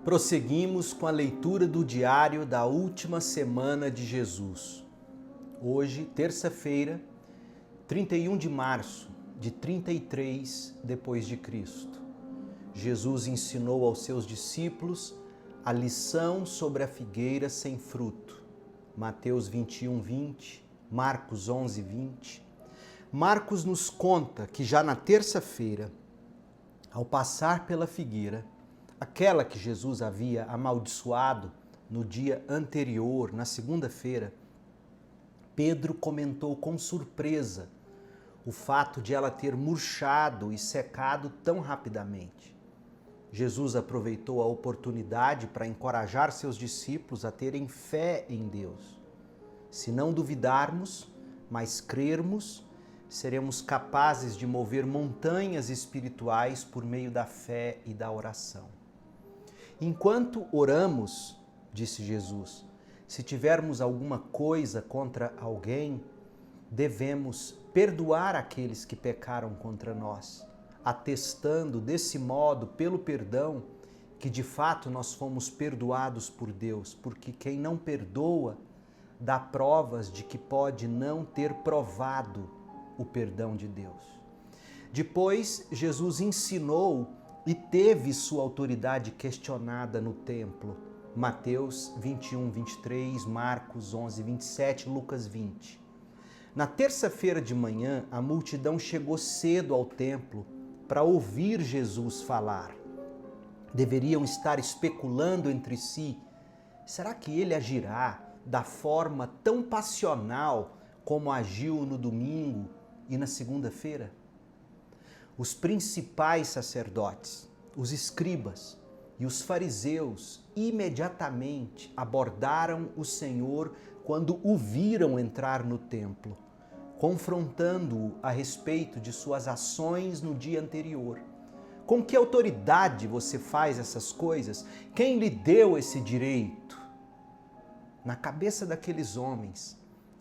Prosseguimos com a leitura do diário da última semana de Jesus. Hoje, terça-feira, 31 de março de 33 depois de Cristo. Jesus ensinou aos seus discípulos a lição sobre a figueira sem fruto. Mateus 21:20, Marcos 11:20. Marcos nos conta que já na terça-feira, ao passar pela figueira, aquela que Jesus havia amaldiçoado no dia anterior, na segunda-feira, Pedro comentou com surpresa o fato de ela ter murchado e secado tão rapidamente. Jesus aproveitou a oportunidade para encorajar seus discípulos a terem fé em Deus. Se não duvidarmos, mas crermos, seremos capazes de mover montanhas espirituais por meio da fé e da oração. Enquanto oramos, disse Jesus, se tivermos alguma coisa contra alguém, devemos perdoar aqueles que pecaram contra nós, atestando desse modo, pelo perdão, que de fato nós fomos perdoados por Deus, porque quem não perdoa dá provas de que pode não ter provado o perdão de Deus. Depois, Jesus ensinou e teve sua autoridade questionada no templo. Mateus 21:23, Marcos 11:27, Lucas 20. Na terça-feira de manhã, a multidão chegou cedo ao templo para ouvir Jesus falar. Deveriam estar especulando entre si: será que ele agirá da forma tão passional como agiu no domingo e na segunda-feira? Os principais sacerdotes, os escribas e os fariseus imediatamente abordaram o Senhor quando o viram entrar no templo, confrontando-o a respeito de suas ações no dia anterior. Com que autoridade você faz essas coisas? Quem lhe deu esse direito? Na cabeça daqueles homens,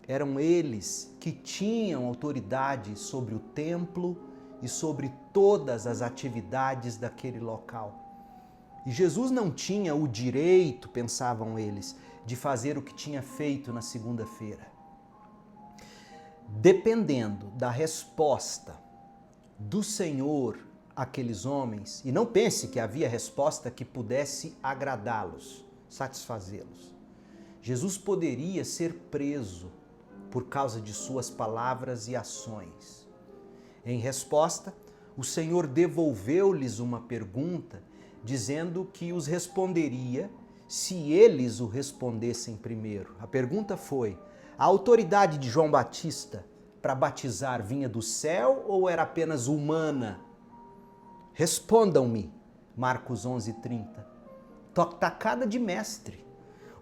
eram eles que tinham autoridade sobre o templo e sobre todas as atividades daquele local. E Jesus não tinha o direito, pensavam eles, de fazer o que tinha feito na segunda-feira. Dependendo da resposta do Senhor àqueles homens, e não pense que havia resposta que pudesse agradá-los, satisfazê-los, Jesus poderia ser preso por causa de suas palavras e ações. Em resposta, o Senhor devolveu-lhes uma pergunta, dizendo que os responderia se eles o respondessem primeiro. A pergunta foi: a autoridade de João Batista para batizar vinha do céu ou era apenas humana? Respondam-me, Marcos 11:30. Tacada de mestre.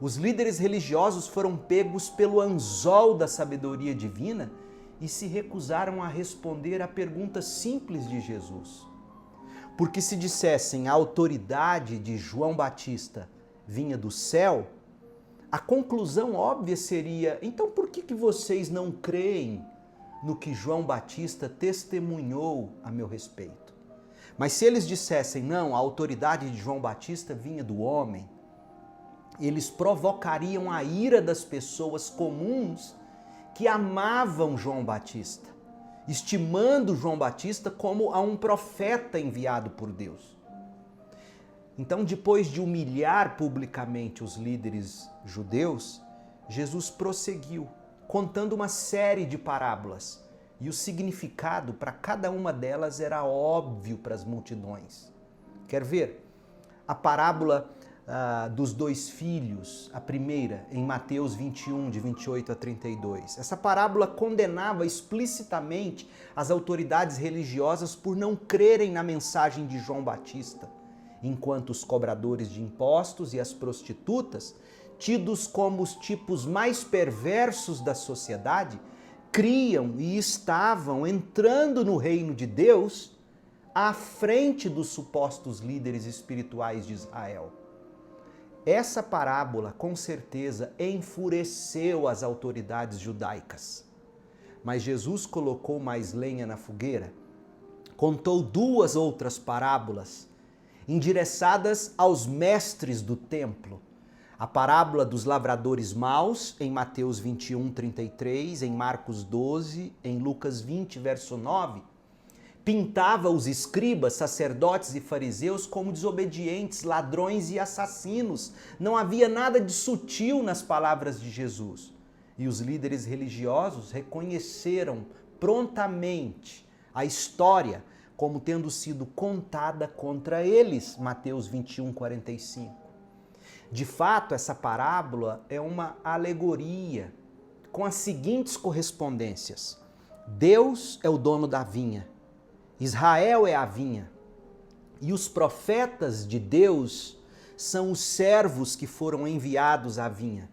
Os líderes religiosos foram pegos pelo anzol da sabedoria divina e se recusaram a responder à pergunta simples de Jesus. Porque se dissessem a autoridade de João Batista vinha do céu, a conclusão óbvia seria: então por que vocês não creem no que João Batista testemunhou a meu respeito? Mas se eles dissessem não, a autoridade de João Batista vinha do homem, eles provocariam a ira das pessoas comuns que amavam João Batista, estimando João Batista como a um profeta enviado por Deus. Então, depois de humilhar publicamente os líderes judeus, Jesus prosseguiu, contando uma série de parábolas, e o significado para cada uma delas era óbvio para as multidões. Quer ver? A parábola dos dois filhos, a primeira, em Mateus 21, de 28 a 32. Essa parábola condenava explicitamente as autoridades religiosas por não crerem na mensagem de João Batista, enquanto os cobradores de impostos e as prostitutas, tidos como os tipos mais perversos da sociedade, criam e estavam entrando no reino de Deus à frente dos supostos líderes espirituais de Israel. Essa parábola, com certeza, enfureceu as autoridades judaicas. Mas Jesus colocou mais lenha na fogueira, contou duas outras parábolas endereçadas aos mestres do templo. A parábola dos lavradores maus, em Mateus 21:33, em Marcos 12, em Lucas 20, verso 9, pintava os escribas, sacerdotes e fariseus como desobedientes, ladrões e assassinos. Não havia nada de sutil nas palavras de Jesus. E os líderes religiosos reconheceram prontamente a história como tendo sido contada contra eles. Mateus 21:45. De fato, essa parábola é uma alegoria com as seguintes correspondências. Deus é o dono da vinha, Israel é a vinha, e os profetas de Deus são os servos que foram enviados à vinha.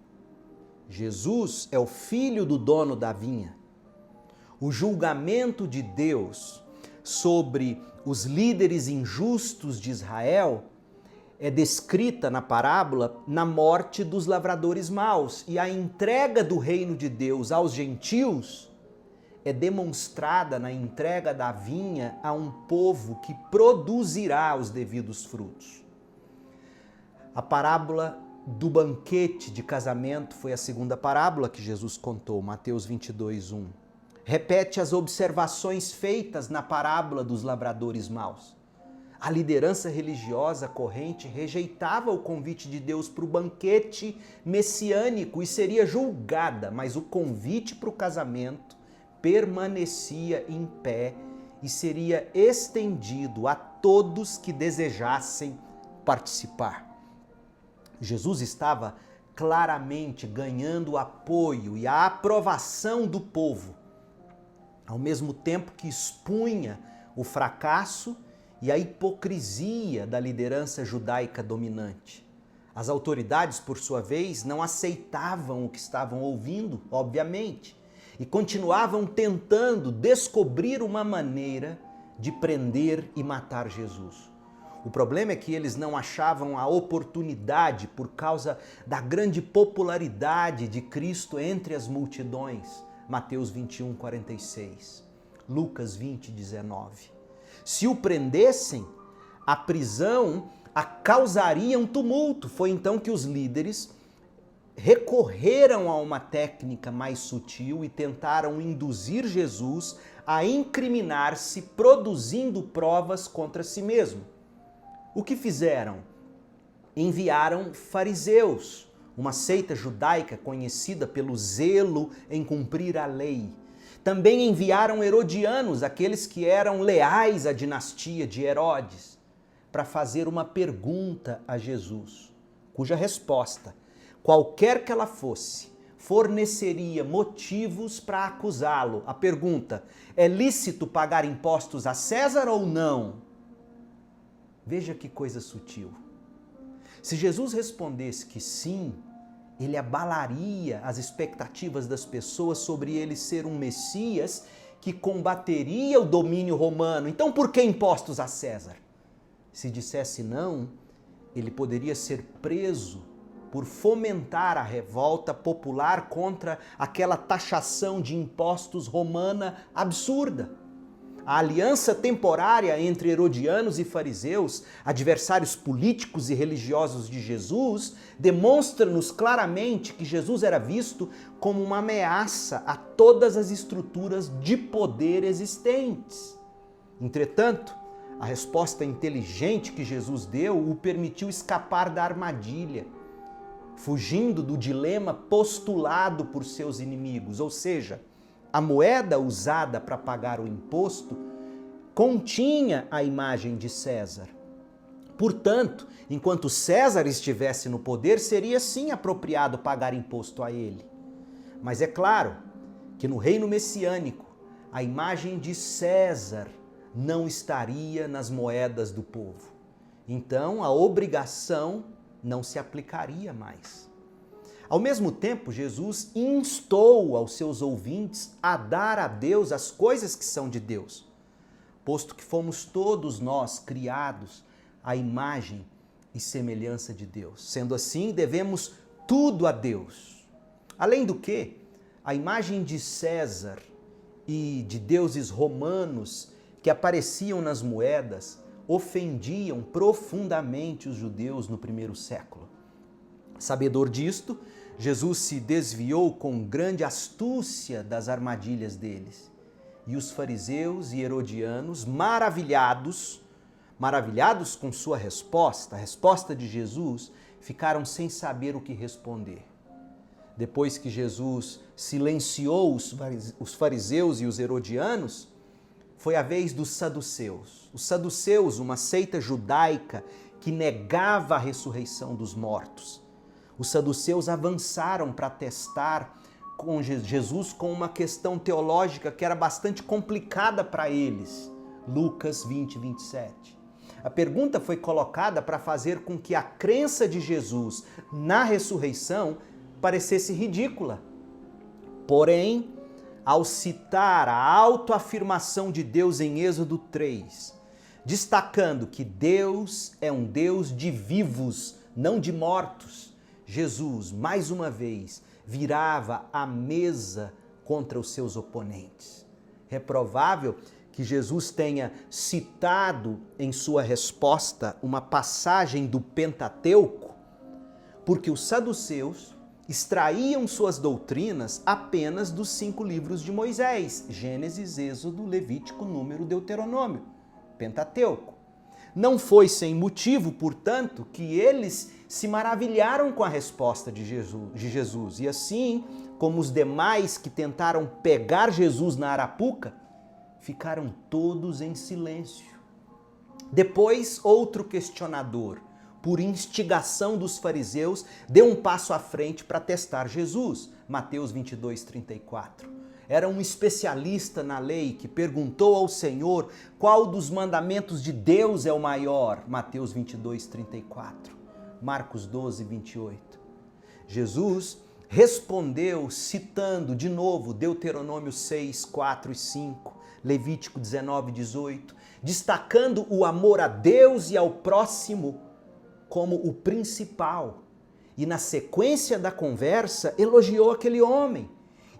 Jesus é o filho do dono da vinha. O julgamento de Deus sobre os líderes injustos de Israel é descrita na parábola na morte dos lavradores maus, e a entrega do reino de Deus aos gentios é demonstrada na entrega da vinha a um povo que produzirá os devidos frutos. A parábola do banquete de casamento foi a segunda parábola que Jesus contou, Mateus 22:1. Repete as observações feitas na parábola dos lavradores maus. A liderança religiosa corrente rejeitava o convite de Deus para o banquete messiânico e seria julgada, mas o convite para o casamento permanecia em pé e seria estendido a todos que desejassem participar. Jesus estava claramente ganhando o apoio e a aprovação do povo, ao mesmo tempo que expunha o fracasso e a hipocrisia da liderança judaica dominante. As autoridades, por sua vez, não aceitavam o que estavam ouvindo, obviamente, e continuavam tentando descobrir uma maneira de prender e matar Jesus. O problema é que eles não achavam a oportunidade por causa da grande popularidade de Cristo entre as multidões. Mateus 21:46, Lucas 20:19. Se o prendessem, a prisão causaria um tumulto. Foi então que os líderes recorreram a uma técnica mais sutil e tentaram induzir Jesus a incriminar-se, produzindo provas contra si mesmo. O que fizeram? Enviaram fariseus, uma seita judaica conhecida pelo zelo em cumprir a lei. Também enviaram herodianos, aqueles que eram leais à dinastia de Herodes, para fazer uma pergunta a Jesus, cuja resposta, qualquer que ela fosse, forneceria motivos para acusá-lo. A pergunta: é lícito pagar impostos a César ou não? Veja que coisa sutil. Se Jesus respondesse que sim, ele abalaria as expectativas das pessoas sobre ele ser um Messias que combateria o domínio romano. Então, por que impostos a César? Se dissesse não, ele poderia ser preso por fomentar a revolta popular contra aquela taxação de impostos romana absurda. A aliança temporária entre herodianos e fariseus, adversários políticos e religiosos de Jesus, demonstra-nos claramente que Jesus era visto como uma ameaça a todas as estruturas de poder existentes. Entretanto, a resposta inteligente que Jesus deu o permitiu escapar da armadilha, fugindo do dilema postulado por seus inimigos, ou seja, a moeda usada para pagar o imposto continha a imagem de César. Portanto, enquanto César estivesse no poder, seria sim apropriado pagar imposto a ele. Mas é claro que no reino messiânico, a imagem de César não estaria nas moedas do povo. Então, a obrigação não se aplicaria mais. Ao mesmo tempo, Jesus instou aos seus ouvintes a dar a Deus as coisas que são de Deus, posto que fomos todos nós criados à imagem e semelhança de Deus. Sendo assim, devemos tudo a Deus. Além do que, a imagem de César e de deuses romanos que apareciam nas moedas ofendiam profundamente os judeus no primeiro século. Sabedor disto, Jesus se desviou com grande astúcia das armadilhas deles. E os fariseus e herodianos, maravilhados com sua resposta, a resposta de Jesus, ficaram sem saber o que responder. Depois que Jesus silenciou os fariseus e os herodianos, foi a vez dos saduceus. Os saduceus, uma seita judaica que negava a ressurreição dos mortos. Os saduceus avançaram para testar com Jesus com uma questão teológica que era bastante complicada para eles. Lucas 20, 27. A pergunta foi colocada para fazer com que a crença de Jesus na ressurreição parecesse ridícula. Porém, ao citar a autoafirmação de Deus em Êxodo 3, destacando que Deus é um Deus de vivos, não de mortos, Jesus, mais uma vez, virava a mesa contra os seus oponentes. É provável que Jesus tenha citado em sua resposta uma passagem do Pentateuco, porque os saduceus extraíam suas doutrinas apenas dos 5 livros de Moisés, Gênesis, Êxodo, Levítico, Número, Deuteronômio, Pentateuco. Não foi sem motivo, portanto, que eles se maravilharam com a resposta de Jesus. E assim, como os demais que tentaram pegar Jesus na arapuca, ficaram todos em silêncio. Depois, outro questionador, por instigação dos fariseus, deu um passo à frente para testar Jesus. Mateus 22, 34. Era um especialista na lei que perguntou ao Senhor qual dos mandamentos de Deus é o maior. Mateus 22, 34. Marcos 12, 28. Jesus respondeu citando de novo Deuteronômio 6, 4 e 5, Levítico 19, 18, destacando o amor a Deus e ao próximo como o principal. E na sequência da conversa, elogiou aquele homem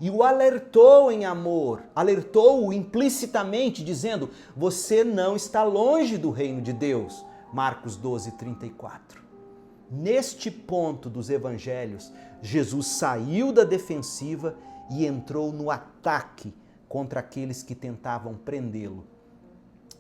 e o alertou em amor, alertou-o implicitamente, dizendo: você não está longe do reino de Deus. Marcos 12, 34. Neste ponto dos evangelhos, Jesus saiu da defensiva e entrou no ataque contra aqueles que tentavam prendê-lo.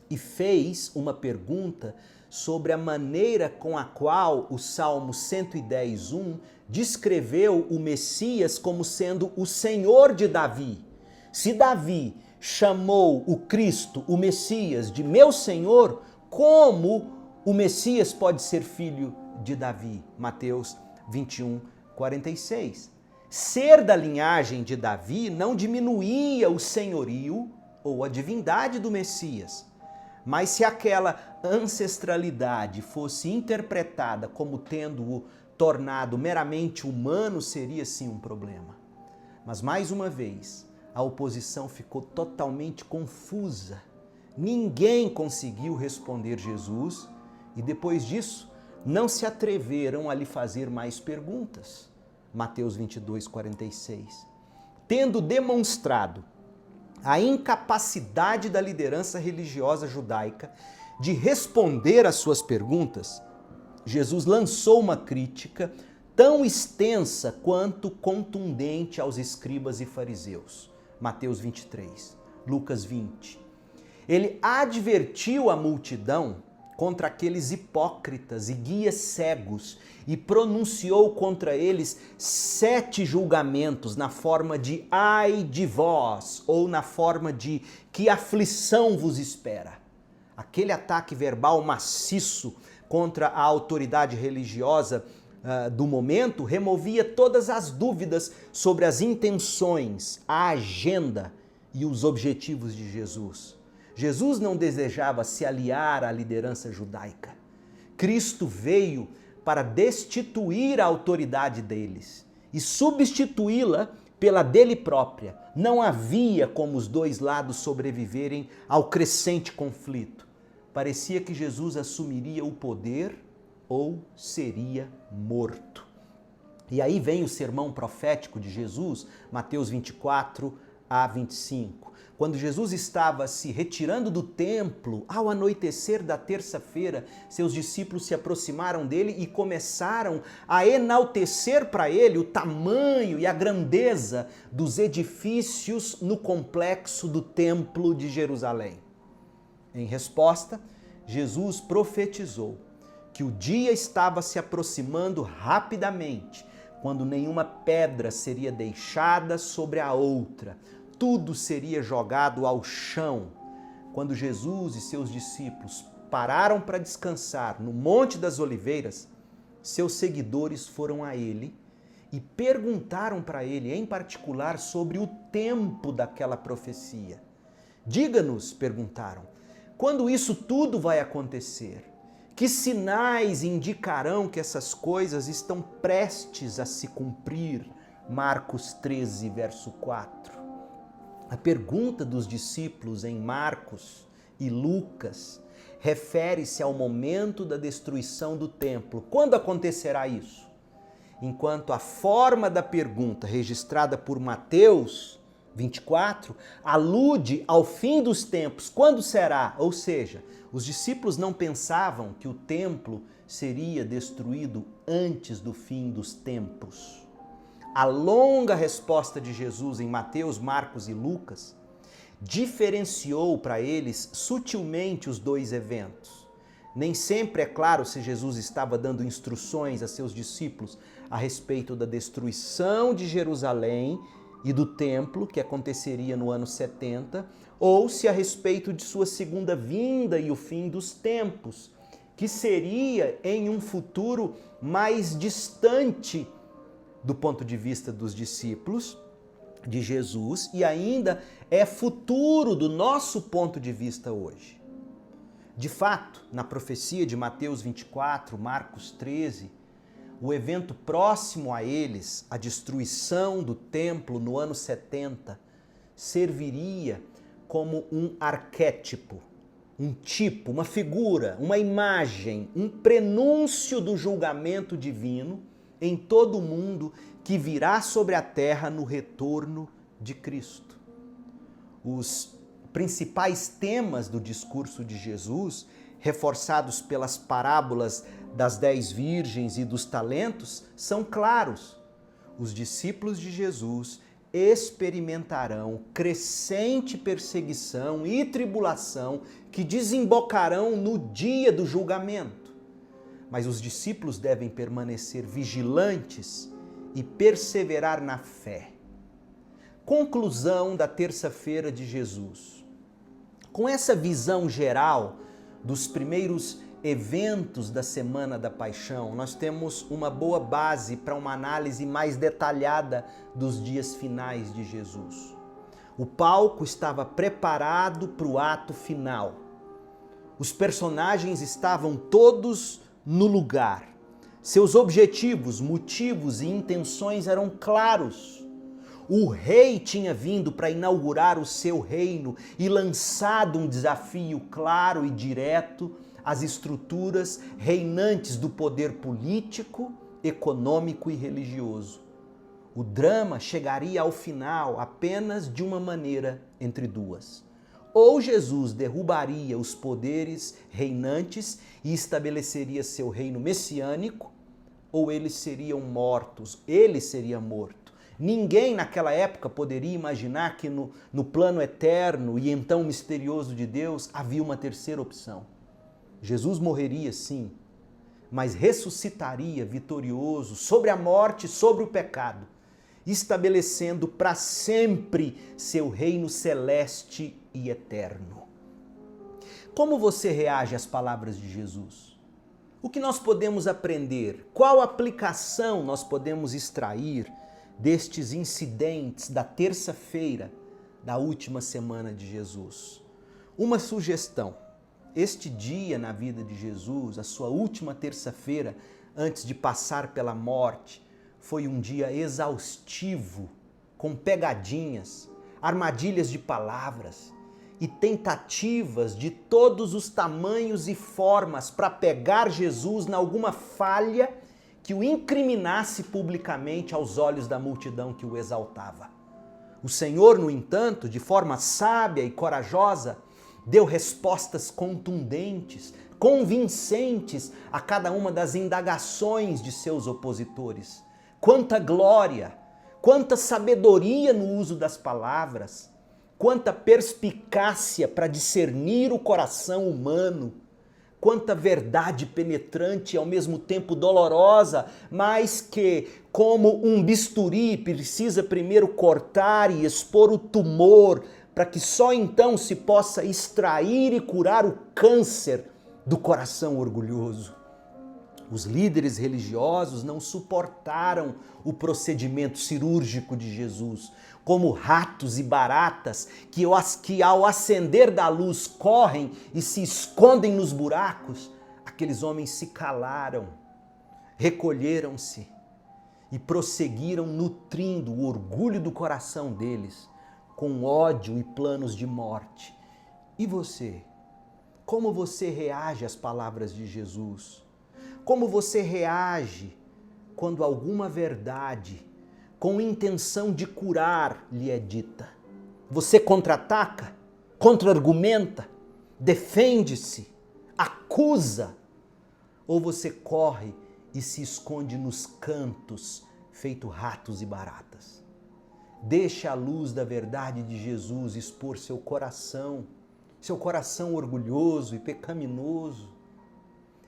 E fez uma pergunta sobre a maneira com a qual o Salmo 110:1 descreveu o Messias como sendo o Senhor de Davi. Se Davi chamou o Cristo, o Messias, de meu Senhor, como o Messias pode ser filho de Davi? Mateus 21, 46. Ser da linhagem de Davi não diminuía o senhorio ou a divindade do Messias. Mas se aquela ancestralidade fosse interpretada como tendo-o tornado meramente humano, seria sim um problema. Mas mais uma vez, a oposição ficou totalmente confusa. Ninguém conseguiu responder Jesus e depois disso não se atreveram a lhe fazer mais perguntas. Mateus 22, 46. Tendo demonstrado a incapacidade da liderança religiosa judaica de responder às suas perguntas, Jesus lançou uma crítica tão extensa quanto contundente aos escribas e fariseus. Mateus 23, Lucas 20. Ele advertiu a multidão contra aqueles hipócritas e guias cegos e pronunciou contra eles 7 julgamentos na forma de ai de vós ou na forma de que aflição vos espera. Aquele ataque verbal maciço contra a autoridade religiosa do momento removia todas as dúvidas sobre as intenções, a agenda e os objetivos de Jesus. Jesus não desejava se aliar à liderança judaica. Cristo veio para destituir a autoridade deles e substituí-la pela dele própria. Não havia como os dois lados sobreviverem ao crescente conflito. Parecia que Jesus assumiria o poder ou seria morto. E aí vem o sermão profético de Jesus, Mateus 24, a 25. Quando Jesus estava se retirando do templo, ao anoitecer da terça-feira, seus discípulos se aproximaram dele e começaram a enaltecer para ele o tamanho e a grandeza dos edifícios no complexo do templo de Jerusalém. Em resposta, Jesus profetizou que o dia estava se aproximando rapidamente, quando nenhuma pedra seria deixada sobre a outra, tudo seria jogado ao chão. Quando Jesus e seus discípulos pararam para descansar no Monte das Oliveiras, seus seguidores foram a ele e perguntaram para ele, em particular, sobre o tempo daquela profecia. Diga-nos, perguntaram, quando isso tudo vai acontecer? Que sinais indicarão que essas coisas estão prestes a se cumprir? Marcos 13, verso 4. A pergunta dos discípulos em Marcos e Lucas refere-se ao momento da destruição do templo. Quando acontecerá isso? Enquanto a forma da pergunta registrada por Mateus 24 alude ao fim dos tempos. Quando será? Ou seja, os discípulos não pensavam que o templo seria destruído antes do fim dos tempos. A longa resposta de Jesus em Mateus, Marcos e Lucas diferenciou para eles sutilmente os dois eventos. Nem sempre é claro se Jesus estava dando instruções a seus discípulos a respeito da destruição de Jerusalém e do templo, que aconteceria no ano 70, ou se a respeito de sua segunda vinda e o fim dos tempos, que seria em um futuro mais distante do ponto de vista dos discípulos de Jesus e ainda é futuro do nosso ponto de vista hoje. De fato, na profecia de Mateus 24, Marcos 13, o evento próximo a eles, a destruição do templo no ano 70, serviria como um arquétipo, um tipo, uma figura, uma imagem, um prenúncio do julgamento divino em todo o mundo que virá sobre a terra no retorno de Cristo. Os principais temas do discurso de Jesus, reforçados pelas parábolas das 10 virgens e dos talentos, são claros. Os discípulos de Jesus experimentarão crescente perseguição e tribulação que desembocarão no dia do julgamento. Mas os discípulos devem permanecer vigilantes e perseverar na fé. Conclusão da terça-feira de Jesus. Com essa visão geral dos primeiros eventos da Semana da Paixão, nós temos uma boa base para uma análise mais detalhada dos dias finais de Jesus. O palco estava preparado para o ato final. Os personagens estavam todos no lugar. Seus objetivos, motivos e intenções eram claros. O rei tinha vindo para inaugurar o seu reino e lançado um desafio claro e direto às estruturas reinantes do poder político, econômico e religioso. O drama chegaria ao final apenas de uma maneira entre duas. Ou Jesus derrubaria os poderes reinantes e estabeleceria seu reino messiânico, ou eles seriam mortos, ele seria morto. Ninguém naquela época poderia imaginar que no plano eterno e então misterioso de Deus havia uma terceira opção. Jesus morreria sim, mas ressuscitaria vitorioso sobre a morte, sobre o pecado, estabelecendo para sempre seu reino celeste e eterno. Como você reage às palavras de Jesus? O que nós podemos aprender? Qual aplicação nós podemos extrair destes incidentes da terça-feira da última semana de Jesus? Uma sugestão: este dia na vida de Jesus, a sua última terça-feira antes de passar pela morte, foi um dia exaustivo, com pegadinhas, armadilhas de palavras e tentativas de todos os tamanhos e formas para pegar Jesus em alguma falha que o incriminasse publicamente aos olhos da multidão que o exaltava. O Senhor, no entanto, de forma sábia e corajosa, deu respostas contundentes, convincentes a cada uma das indagações de seus opositores. Quanta glória, quanta sabedoria no uso das palavras, quanta perspicácia para discernir o coração humano, quanta verdade penetrante e ao mesmo tempo dolorosa, mas que, como um bisturi, precisa primeiro cortar e expor o tumor, para que só então se possa extrair e curar o câncer do coração orgulhoso. Os líderes religiosos não suportaram o procedimento cirúrgico de Jesus, como ratos e baratas que ao acender da luz correm e se escondem nos buracos. Aqueles homens se calaram, recolheram-se e prosseguiram nutrindo o orgulho do coração deles com ódio e planos de morte. E você? Como você reage às palavras de Jesus? Como você reage quando alguma verdade com intenção de curar lhe é dita? Você contra-ataca? Contra-argumenta? Defende-se? Acusa? Ou você corre e se esconde nos cantos, feito ratos e baratas? Deixe a luz da verdade de Jesus expor seu coração orgulhoso e pecaminoso.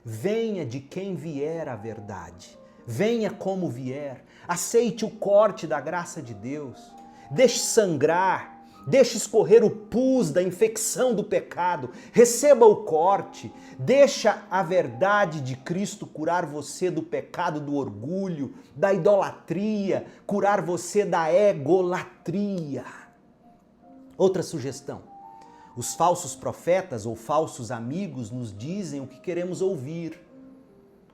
Venha de quem vier a verdade, venha como vier, aceite o corte da graça de Deus, deixe sangrar, deixe escorrer o pus da infecção do pecado, receba o corte, deixa a verdade de Cristo curar você do pecado do orgulho, da idolatria, curar você da egolatria. Outra sugestão. Os falsos profetas ou falsos amigos nos dizem o que queremos ouvir.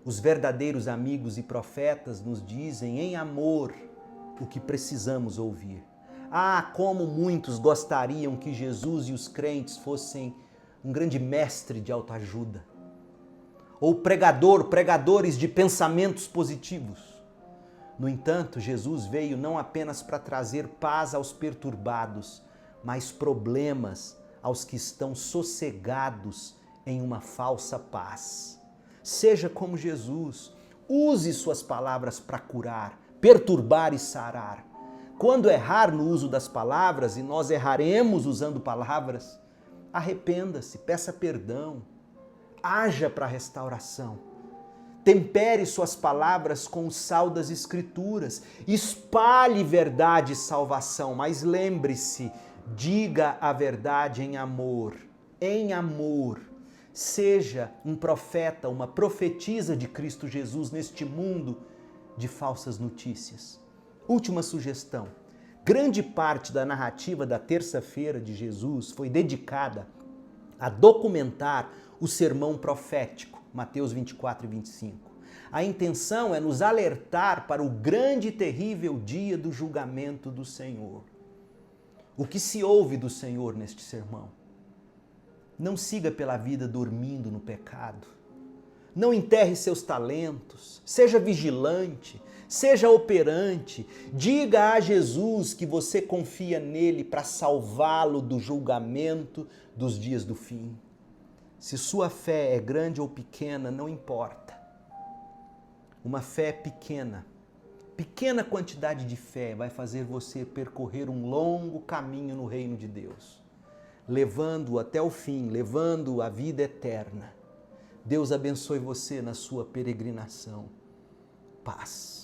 Os verdadeiros amigos e profetas nos dizem em amor o que precisamos ouvir. Ah, como muitos gostariam que Jesus e os crentes fossem um grande mestre de autoajuda. Ou pregadores de pensamentos positivos. No entanto, Jesus veio não apenas para trazer paz aos perturbados, mas problemas aos que estão sossegados em uma falsa paz. Seja como Jesus, use suas palavras para curar, perturbar e sarar. Quando errar no uso das palavras, e nós erraremos usando palavras, arrependa-se, peça perdão, haja para a restauração. Tempere suas palavras com o sal das Escrituras, espalhe verdade e salvação, mas lembre-se, diga a verdade em amor, em amor. Seja um profeta, uma profetisa de Cristo Jesus neste mundo de falsas notícias. Última sugestão. Grande parte da narrativa da terça-feira de Jesus foi dedicada a documentar o sermão profético, Mateus 24 e 25. A intenção é nos alertar para o grande e terrível dia do julgamento do Senhor. O que se ouve do Senhor neste sermão? Não siga pela vida dormindo no pecado. Não enterre seus talentos. Seja vigilante. Seja operante. Diga a Jesus que você confia nele para salvá-lo do julgamento dos dias do fim. Se sua fé é grande ou pequena, não importa. Uma fé pequena quantidade de fé vai fazer você percorrer um longo caminho no reino de Deus, levando-o até o fim, levando-o à vida eterna. Deus abençoe você na sua peregrinação. Paz.